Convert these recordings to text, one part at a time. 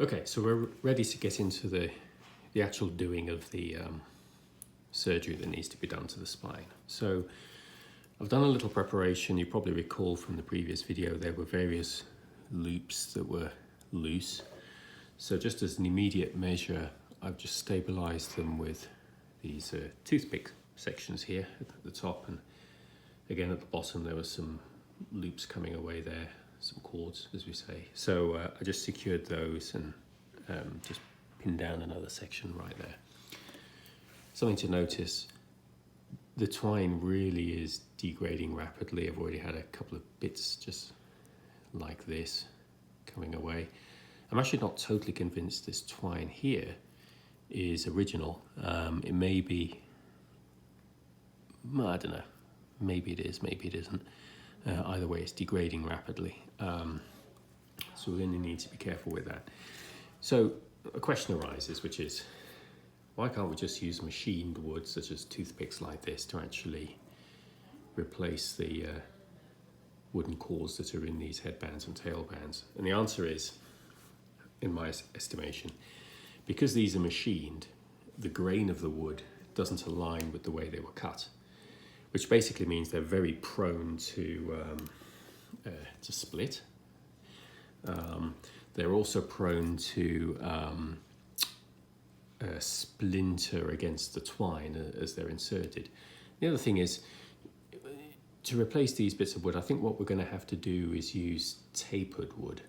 Okay, so we're ready to get into the actual doing of the surgery that needs to be done to the spine. So I've done a little preparation. You probably recall from the previous video there were various loops that were loose. So just as an immediate measure, I've just stabilized them with these toothpick sections here at the top, and again at the bottom there were some loops coming away there, some cords as we say. So I just secured those and just pinned down another section right there. Something to notice, the twine really is degrading rapidly. I've already had a couple of bits just like this coming away. I'm actually not totally convinced this twine here is original. It may be, I don't know, maybe it is, maybe it isn't. Either way, it's degrading rapidly. So we're going to need to be careful with that. So a question arises, which is, why can't we just use machined wood, such as toothpicks like this, to actually replace the wooden cores that are in these headbands and tailbands? And the answer is, in my estimation, because these are machined, the grain of the wood doesn't align with the way they were cut, which basically means they're very prone to split. They're also prone to splinter against the twine as they're inserted. The other thing is, to replace these bits of wood, I think what we're going to have to do is use tapered wood.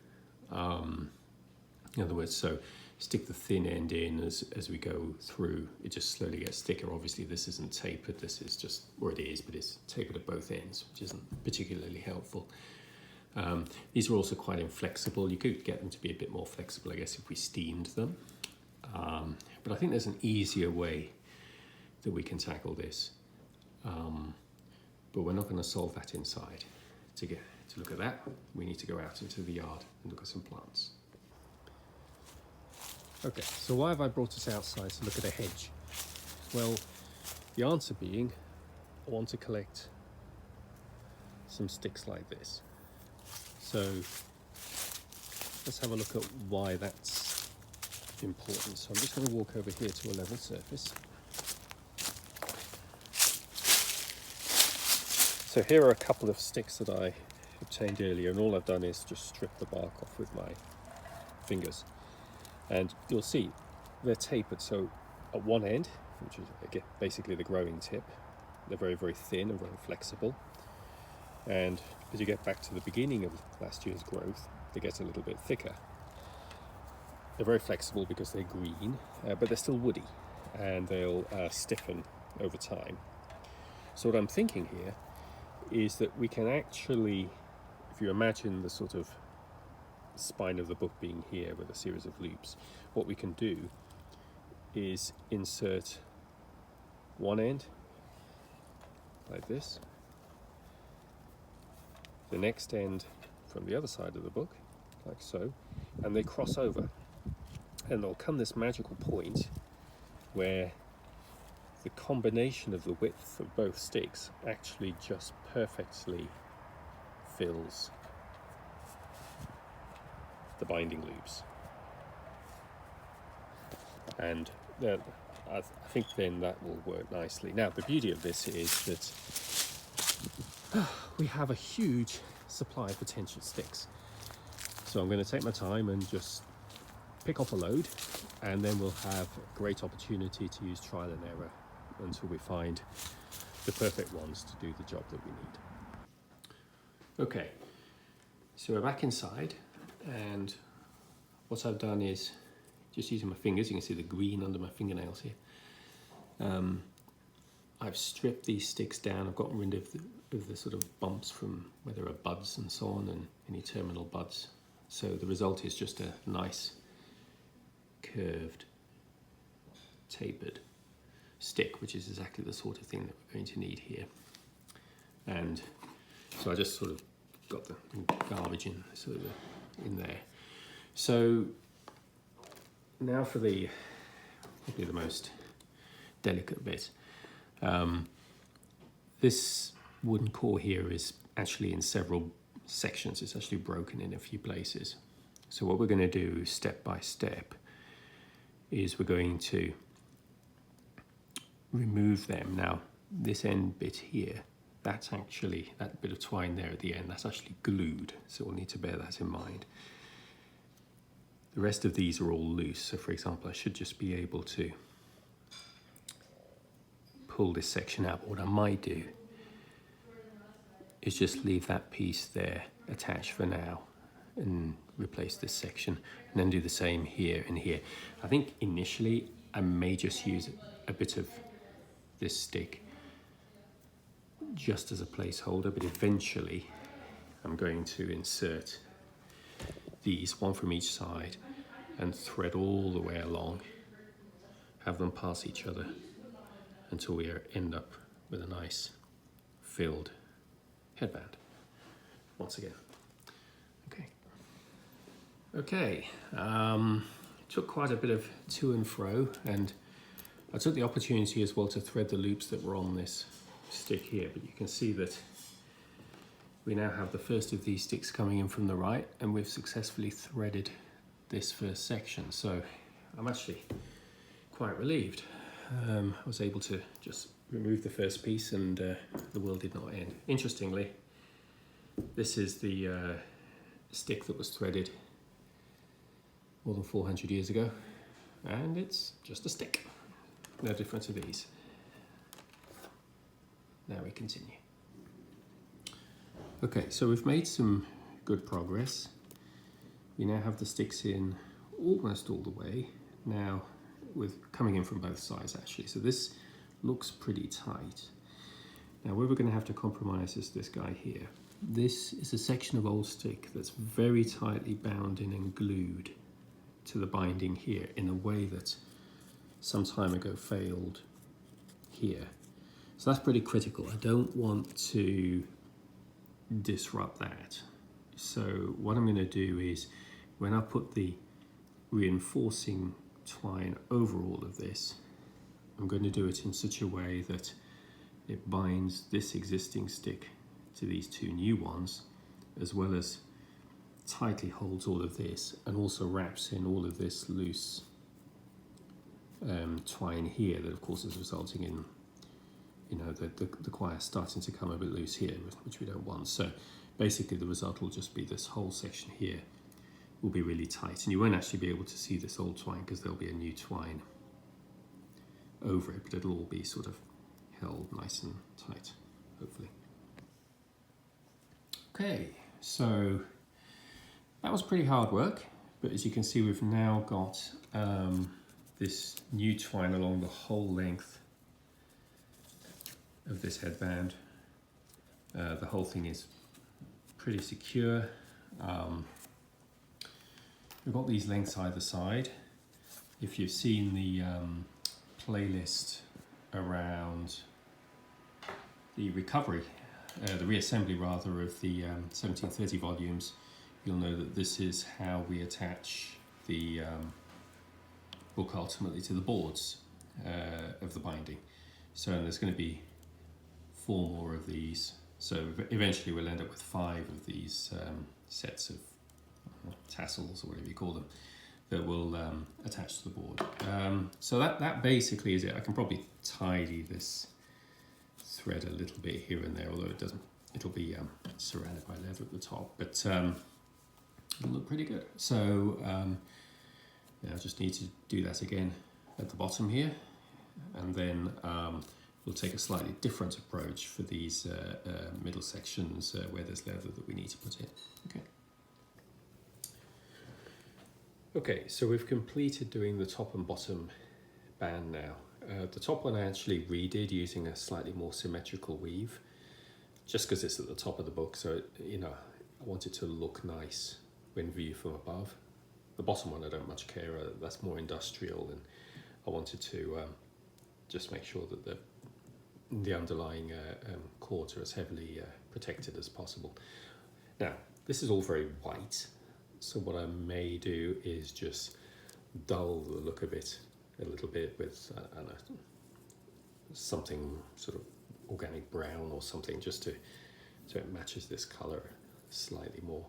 In other words, so stick the thin end in as we go through. It just slowly gets thicker. Obviously this isn't tapered, this is just, or it is, but it's tapered at both ends, which isn't particularly helpful. These are also quite inflexible. You could get them to be a bit more flexible, I guess, if we steamed them. But I think there's an easier way that we can tackle this. But we're not going to solve that inside. To look at that, we need to go out into the yard and look at some plants. Okay, so why have I brought us outside to look at a hedge? Well, the answer being, I want to collect some sticks like this. So let's have a look at why that's important. So I'm just going to walk over here to a level surface. So here are a couple of sticks that I obtained earlier, and all I've done is just strip the bark off with my fingers. And you'll see they're tapered, so at one end, which is again basically the growing tip, they're very, very thin and very flexible. And as you get back to the beginning of last year's growth, they get a little bit thicker. They're very flexible because they're green, but they're still woody, and they'll stiffen over time. So what I'm thinking here is that we can actually, if you imagine the sort of spine of the book being here with a series of loops, what we can do is insert one end like this, the next end from the other side of the book like so, and they cross over, and there'll come this magical point where the combination of the width of both sticks actually just perfectly fills the binding loops. And then I think then that will work nicely. Now the beauty of this is that we have a huge supply of potential sticks. So I'm going to take my time and just pick up a load, and then we'll have a great opportunity to use trial and error until we find the perfect ones to do the job that we need. Okay, so we're back inside, and what I've done is, just using my fingers, you can see the green under my fingernails here. I've stripped these sticks down. I've gotten rid of the sort of bumps from where there are buds and so on, and any terminal buds. So the result is just a nice curved, tapered stick, which is exactly the sort of thing that we're going to need here. And so I just sort of got the garbage in there. So now for probably the most delicate bit. This wooden core here is actually in several sections. It's actually broken in a few places. So what we're going to do step by step is we're going to remove them. Now, this end bit here, that's actually, that bit of twine there at the end, that's actually glued, so we'll need to bear that in mind. The rest of these are all loose, so for example, I should just be able to pull this section out. What I might do is just leave that piece there attached for now and replace this section, and then do the same here and here. I think initially I may just use a bit of this stick just as a placeholder, but eventually I'm going to insert these, one from each side, and thread all the way along, have them pass each other until we end up with a nice filled headband once again. Okay, took quite a bit of to and fro, and I took the opportunity as well to thread the loops that were on this stick here, but you can see that we now have the first of these sticks coming in from the right, and we've successfully threaded this first section, so I'm actually quite relieved. I was able to just remove the first piece and the world did not end. Interestingly, this is the stick that was threaded more than 400 years ago, and it's just a stick. No different to these. Now we continue. Okay, so we've made some good progress. We now have the sticks in almost all the way. Now, with coming in from both sides actually, so this looks pretty tight. Now where we're going to have to compromise is this guy here. This is a section of old stick that's very tightly bound in and glued to the binding here in a way that some time ago failed here. So that's pretty critical. I don't want to disrupt that. So what I'm going to do is, when I put the reinforcing twine over all of this, I'm going to do it in such a way that it binds this existing stick to these two new ones, as well as tightly holds all of this and also wraps in all of this loose twine here that of course is resulting in, you know, the quire starting to come a bit loose here, which we don't want. So basically the result will just be this whole section here will be really tight, and you won't actually be able to see this old twine because there'll be a new twine over it, but it'll all be sort of held nice and tight, hopefully. Okay, so that was pretty hard work, but as you can see, we've now got this new twine along the whole length of this headband. The whole thing is pretty secure. We've got these lengths either side. If you've seen the playlist around the recovery, the reassembly rather, of the 1730 volumes, you'll know that this is how we attach the book ultimately to the boards of the binding. So there's going to be 4 more of these. So eventually we'll end up with 5 of these sets of tassels, or whatever you call them, that will attach to the board. So that basically is it. I can probably tidy this thread a little bit here and there, although it doesn't. It'll be surrounded by leather at the top, but it'll look pretty good. So yeah, I just need to do that again at the bottom here, and then we'll take a slightly different approach for these middle sections where there's leather that we need to put in. Okay, so we've completed doing the top and bottom band now. The top one I actually redid using a slightly more symmetrical weave, just because it's at the top of the book, so you know, I want it to look nice when viewed from above. The bottom one I don't much care, that's more industrial, and I wanted to just make sure that the underlying chords are as heavily protected as possible. Now, this is all very white, so what I may do is just dull the look of it a little bit with I don't know, something sort of organic brown or something, just to so it matches this color slightly more.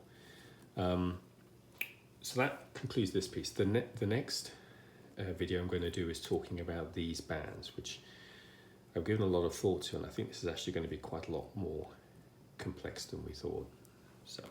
So that concludes this piece. The next video I'm going to do is talking about these bands, which I've given a lot of thought to, and I think this is actually going to be quite a lot more complex than we thought. So